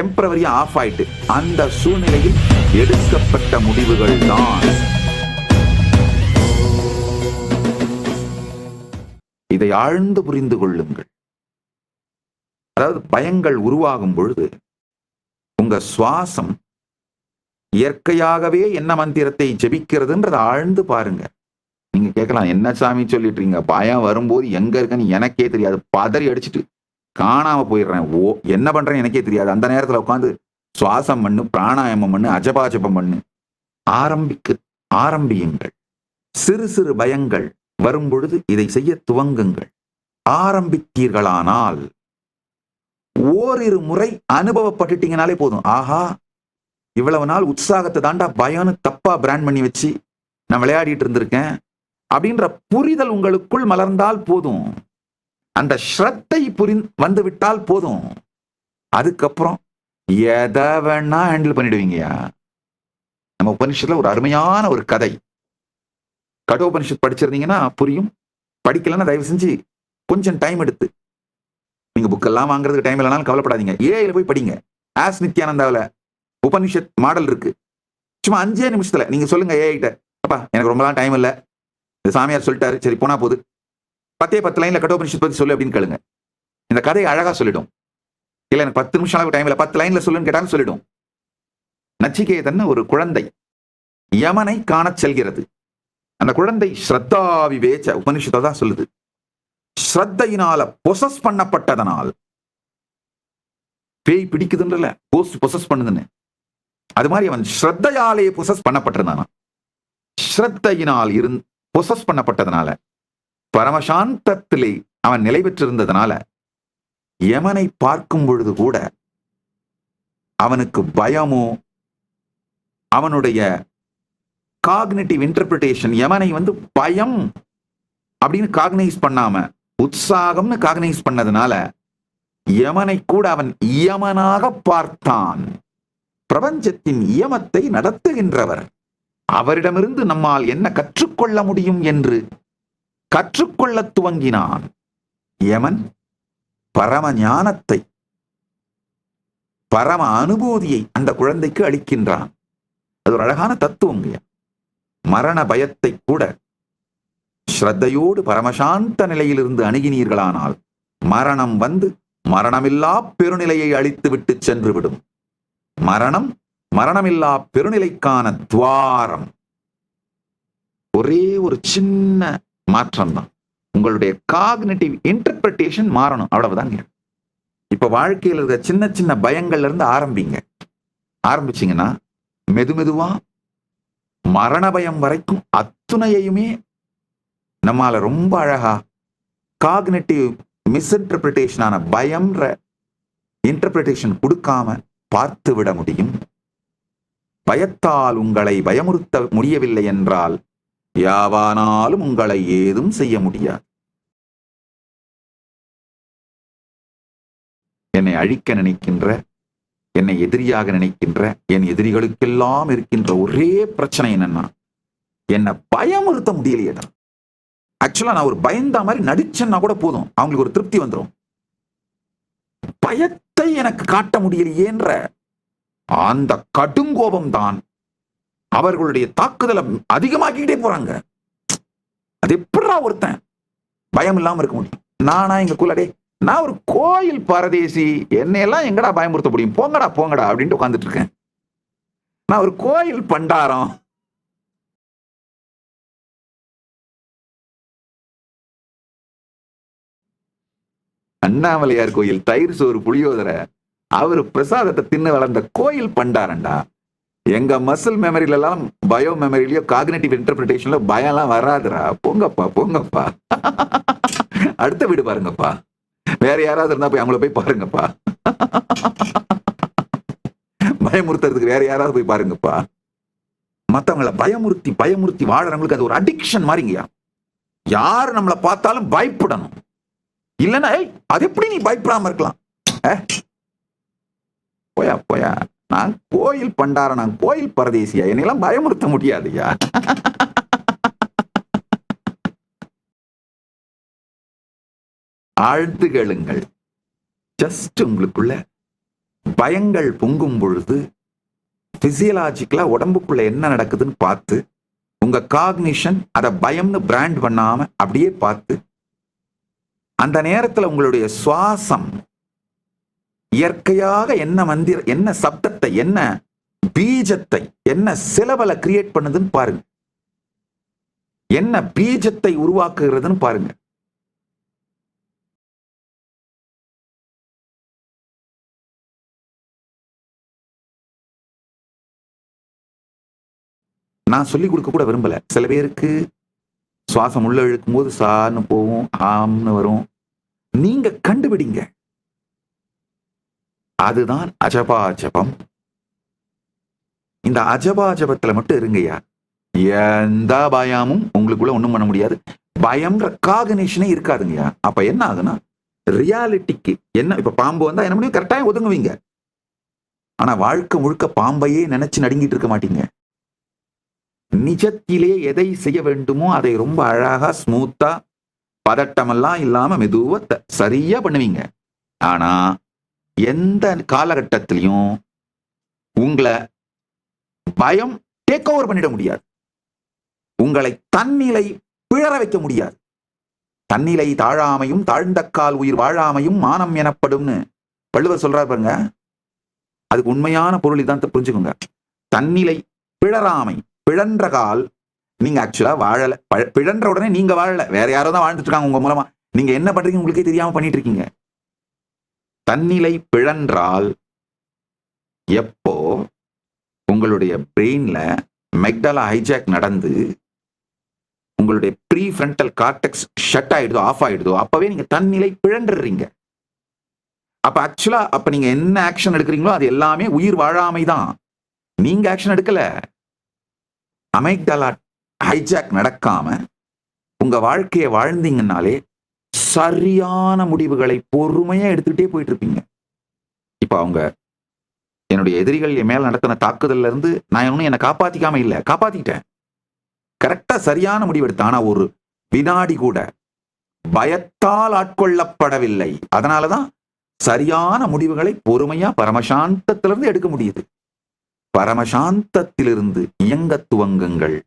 டெம்பரவரியா of ஆயிட்டு அந்த சூழ்நிலையில் எடுக்கப்பட்ட முடிவுகள் தான். இதை ஆழ்ந்து புரிந்து கொள்ளுங்கள். அதாவது பயங்கள் உருவாகும் பொழுது உங்க சுவாசம் இயற்கையாகவே என்ன மந்திரத்தை ஜெபிக்கிறதுன்றதை ஆழ்ந்து பாருங்க. நீங்க கேட்கலாம், என்ன சாமி சொல்லிட்டு இருக்கீங்க, பயம் வரும்போது எங்க இருக்குன்னு எனக்கே தெரியாது, பதறி அடிச்சுட்டு காணாம போயிடுறேன், என்ன பண்றேன்னு எனக்கே தெரியாது, அந்த நேரத்துல உட்காந்து சுவாசம் பண்ணு, பிராணாயாமம் பண்ணு, அஜபாஜபம் பண்ணு, ஆரம்பியுங்கள். சிறு சிறு பயங்கள் வரும் பொழுது இதை செய்ய துவங்குங்கள். ஆரம்பித்தீர்களானால் ஓரிரு முறை அனுபவப்பட்டுட்டீங்கனாலே போதும். ஆஹா, இவ்வளவு நாள் உற்சாகத்தை தாண்டா பயம்னு தப்பா பிராண்ட் பண்ணி வச்சு நான் விளையாடிட்டு இருந்திருக்கேன் அப்படின்ற புரிதல் உங்களுக்குள் மலர்ந்தால் போதும். அந்த ஸ்ரத்தை வந்து விட்டால் போதும். அதுக்கப்புறம் எதை வேணா ஹேண்டில் பண்ணிடுவீங்கயா. நம்ம உபனிஷத்துல ஒரு அருமையான ஒரு கதை, கடோபனிஷத் படிச்சிருந்தீங்கன்னா புரியும், படிக்கலன்னா தயவு செஞ்சு கொஞ்சம் டைம் எடுத்து, நீங்க புக்கெல்லாம் வாங்குறதுக்கு டைம் இல்லைனாலும் கவலைப்படாதீங்க, ஏஐல போய் படிங்க. ஆஸ் நித்யானந்தாவில் உபனிஷத் மாடல் இருக்கு. சும்மா 5 நிமிஷத்துல நீங்க சொல்லுங்க ஏஐட்ட, அப்பா எனக்கு ரொம்பலாம் டைம் இல்லை, இந்த சாமியார் சொல்லிட்டாரு, சரி போனா போது 10 லைன்ல கடோபனிஷத் பத்தி சொல்லு அப்படின்னு கேளுங்க. இந்த கதையை அழகா சொல்லிடும். இல்ல எனக்கு 10 நிமிஷம் அளவு டைம் இல்லை, 10 லைன்ல சொல்லுன்னு கேட்டாலும் சொல்லிடும். நச்சிகேதன் ஒரு குழந்தை யமனை காண செல்கிறது. அந்த குழந்தை ஸ்ரத்தா விவேச்ச, உபனிஷத்தை தான் சொல்லுது, ஸ்ரத்தையினால பொசஸ் பண்ணப்பட்டதனால், பேய் பிடிக்குதுன்றல கோஸ்ட் பொசஸ் பண்ணுதுன்னு, அது மாதிரி அவன் ஸ்ரத்தையாலே பொசஸ் பண்ணப்பட்டிருந்தானா. ஸ்ரத்தையினால் பொசஸ் பண்ணப்பட்டதனால, பரமசாந்தத்திலே அவன் நிலை பெற்றிருந்ததனால, யமனை பார்க்கும் பொழுது கூட அவனுக்கு பயமோ, அவனுடைய காக்னிட்டிவ் இன்டர்பிரிட்டேஷன், யமனை பயம் அப்படின்னு காக்னைஸ் பண்ணாம உற்சாகம்னு காக்னைஸ் பண்ணதுனால யமனை கூட அவன் யமனாக பார்த்தான். பிரபஞ்சத்தின் இயமத்தை நடத்துகின்றவர், அவரிடமிருந்து நம்மால் என்ன கற்றுக்கொள்ள முடியும் என்று கற்றுக்கொள்ள துவங்கினான். யமன் பரம ஞானத்தை, பரம அனுபூதியை அந்த குழந்தைக்கு அளிக்கின்றான். அது ஒரு அழகான தத்துவம். மரண பயத்தை கூட ஸ்ரத்தையோடு பரமசாந்த நிலையிலிருந்து அணுகினீர்களானால் மரணம் மரணமில்லா பெருநிலையை அழித்து விட்டு சென்று விடும். மரணம் மரணமில்லா பெருநிலைக்கான துவாரம். ஒரே ஒரு சின்ன மாற்றம் தான், உங்களுடைய காக்னிட்டிவ் இன்டர்பிரிட்டேஷன் மாறணும், அவ்வளவுதான். இப்ப வாழ்க்கையில் இருக்கிற சின்ன சின்ன பயங்கள்ல இருந்து ஆரம்பிச்சீங்கன்னா மெதுவா மரண பயம் வரைக்கும் அத்துணையுமே நம்மால ரொம்ப அழகா காக்னிட்டிவ் மிஸ்இன்டர்பிரிட்டேஷனான பயம்ன்ற இன்டர்பிரிட்டேஷன் கொடுக்காம பார்த்து விட முடியும். பயத்தால் உங்களை பயமுறுத்த முடியவில்லை என்றால் யாவானாலும் உங்களை ஏதும் செய்ய முடியாது. என்னை அழிக்க நினைக்கின்ற, என்னை எதிரியாக நினைக்கின்ற என் எதிரிகளுக்கெல்லாம் இருக்கின்ற ஒரே பிரச்சனை என்னன்னா, என்னை பயமுறுத்த முடியலையே. ஆக்சுவலா நான் ஒரு பயந்தா மாதிரி நடிச்சேன்னா கூட போதும், அவங்களுக்கு ஒரு திருப்தி வந்துடும். பயத்தை எனக்கு காட்ட முடியலையேன்ற அந்த கடுங்கோபம் தான் அவர்களுடைய தாக்குதலை அதிகமாக்கிக்கிட்டே போறாங்க. அது எப்படா ஒருத்தன் பயம் இல்லாம இருக்க முடியும்? நானா எங்க குலடே, நான் ஒரு கோயில் பரதேசி, என்னையெல்லாம் எங்கடா பயமுறுத்த முடியும், போங்கடா போங்கடா அப்படின்ட்டு உட்காந்துட்டு இருக்கேன். நான் ஒரு கோயில் பண்டாரம். அண்ணாமலையார் கோயில் தயிர் சோறு புளியோதரை, அவரு பிரசாதத்தை தின்னு வளர்ந்த கோயில் பண்டாரண்டா. எங்க மசில் மெமரியில எல்லாம் பயோ மெமரியிலயோ காக்னிட்டிவ் இன்டர்பிரிட்டேஷன்ல பயம் எல்லாம் வராதுரா. போங்கப்பா போங்கப்பா, அடுத்த வீடு பாருங்கப்பா, வேற யாராவது இருந்தா போய் அவங்கள போய் பாருங்கப்பா, பயமுறுத்துறதுக்கு வேற யாராவது போய் பாருங்கப்பா. மத்தவங்களை பயமுறுத்தி பயமுறுத்தி வாழறவங்களுக்கு அது ஒரு அடிக்ஷன் மாதிரிங்கயா. யாரு நம்மளை பார்த்தாலும் பயப்படணும், இல்லைன்னா அது எப்படி நீ பயப்படாம இருக்கலாம்? போயா போயா, நான் கோயில் பண்டார, நான் கோயில் பரதேசியா, என்னெல்லாம் பயமுறுத்த முடியாதுயா. ஆழ்த்து கேளுங்கள். ஜஸ்ட் உங்களுக்குள்ள பயங்கள் பொங்கும் பொழுது பிசியலாஜிக்கலா உடம்புக்குள்ள என்ன நடக்குதுன்னு பார்த்து, உங்க காக்னிஷன் அதை பயம்னு பிராண்ட் பண்ணாம அப்படியே பார்த்து, அந்த நேரத்துல உங்களுடைய சுவாசம் இயற்கையாக என்ன மந்திர, என்ன சப்தத்தை, என்ன பீஜத்தை, என்ன சிலபலை கிரியேட் பண்ணுதுன்னு பாருங்க. என்ன பீஜத்தை உருவாக்குகிறதுன்னு பாருங்க. நான் சொல்லிக் கொடுக்க கூட விரும்பல. சில பேருக்கு சுவாசம் உள்ள இழுக்கும் போது சான்னு போகும், ஆம்னு வரும். நீங்க கண்டுபிடிங்க. அதுதான் அஜபாஜபம். இந்த அஜபாஜபத்துல மட்டும் இருங்கய்யா. எந்த பயமும் உங்களுக்குள்ள ஒண்ணும் பண்ண முடியாது. பயம்ன்ற காகினேஷனே இருக்காதுங்கய்யா. அப்ப என்ன ஆகுனா, ரியாலிட்டிக்கு என்ன, இப்ப பாம்பு வந்தா என்ன முடியும், கரெக்டாக ஒதுங்குவீங்க. ஆனா வாழ்க்கை முழுக்க பாம்பையே நினைச்சு நடுங்கிட்டு இருக்க மாட்டீங்க. நிஜத்திலே எதை செய்ய வேண்டுமோ அதை ரொம்ப அழகா ஸ்மூத்தா பதட்டமெல்லாம் இல்லாம மெதுவா சரியா பண்ணுவீங்க. ஆனா எந்த காலகட்டத்திலையும் உங்களை பயம் டேக் ஓவர் பண்ணிட முடியாது. உங்களை தன்னிலை பிழற வைக்க முடியாது. தன்னிலை தாழாமையும் தாழ்ந்த கால் உயிர் வாழாமையும் மானம் எனப்படும்னு வள்ளுவர் சொல்றாரு பாருங்க. அதுக்கு உண்மையான பொருள் இதான், புரிஞ்சுக்கோங்க. தன்னிலை பிழறாமை, பிழன்ற கால், நீங்க ஆக்சுவலா வாழல, பிழன்ற உடனே நீங்க வாழல, வேற யாரோ தான் வாழ்ந்துட்டு இருக்காங்க உங்க மூலமா. நீங்க என்ன பண்றீங்க உங்களுக்கே தெரியாம பண்ணிட்டு இருக்கீங்க. தன்னிலை பிழன்றால் எப்போ உங்களுடைய பிரெயின்ல மெக்டலா ஹைஜாக் நடந்து உங்களுடைய ப்ரீ ஃப்ரண்டல் கார்டெக்ஸ் ஷட் ஆயிடுதோ, ஆஃப் ஆயிடுதோ, அப்பவே நீங்க தன்னிலை பிழண்டுறீங்க. அப்ப ஆக்சுவலா அப்ப நீங்க என்ன ஆக்ஷன் எடுக்கிறீங்களோ அது எல்லாமே உயிர் வாழாமை தான். நீங்க ஆக்ஷன் எடுக்கல. அமெக்டலா ஹைஜாக் நடக்காம உங்க வாழ்க்கையை வாழ்ந்தீங்கன்னாலே சரியான முடிவுகளை பொறுமையா எடுத்துக்கிட்டே போயிட்டு இருப்பீங்க. இப்ப அவங்க என்னுடைய எதிரிகள் என் மேல நடத்தின தாக்குதல்ல இருந்து நான் ஒன்னும் என்னை காப்பாத்திக்காம இல்ல, காப்பாத்திட்டேன். கரெக்டா சரியான முடிவு எடுத்தேன். ஆனா ஒரு வினாடி கூட பயத்தால் ஆட்கொள்ளப்படவில்லை. அதனாலதான் சரியான முடிவுகளை பொறுமையா பரமசாந்தத்திலிருந்து எடுக்க முடியுது. பரமசாந்தத்திலிருந்து இயங்க துவங்குங்கள்.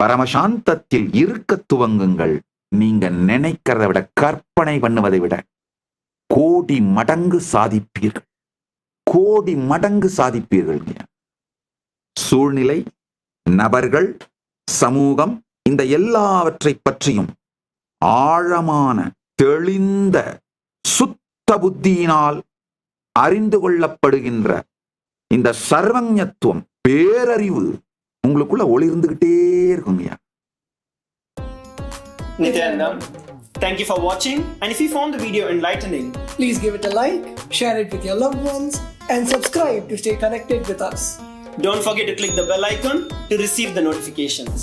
பரமசாந்தத்தில் இருக்க துவங்குங்கள். நீங்க நினைக்கிறத விட, கற்பனை பண்ணுவதை விட கோடி மடங்கு சாதிப்பீர்கள். கோடி மடங்கு சாதிப்பீர்கள். சூழ்நிலை, நபர்கள், சமூகம், இந்த எல்லாவற்றை பற்றியும் ஆழமான தெளிந்த சுத்த புத்தியினால் அறிந்து கொள்ளப்படுகின்ற இந்த சர்வஞத்துவம், பேரறிவு உங்களுக்குள்ள ஒளிர்ந்துகிட்டே இருக்குங்கய்யா. Nityanandam, thank you for watching, and if you found the video enlightening, please give it a like, share it with your loved ones, and subscribe to stay connected with us. Don't forget to click the bell icon to receive the notifications.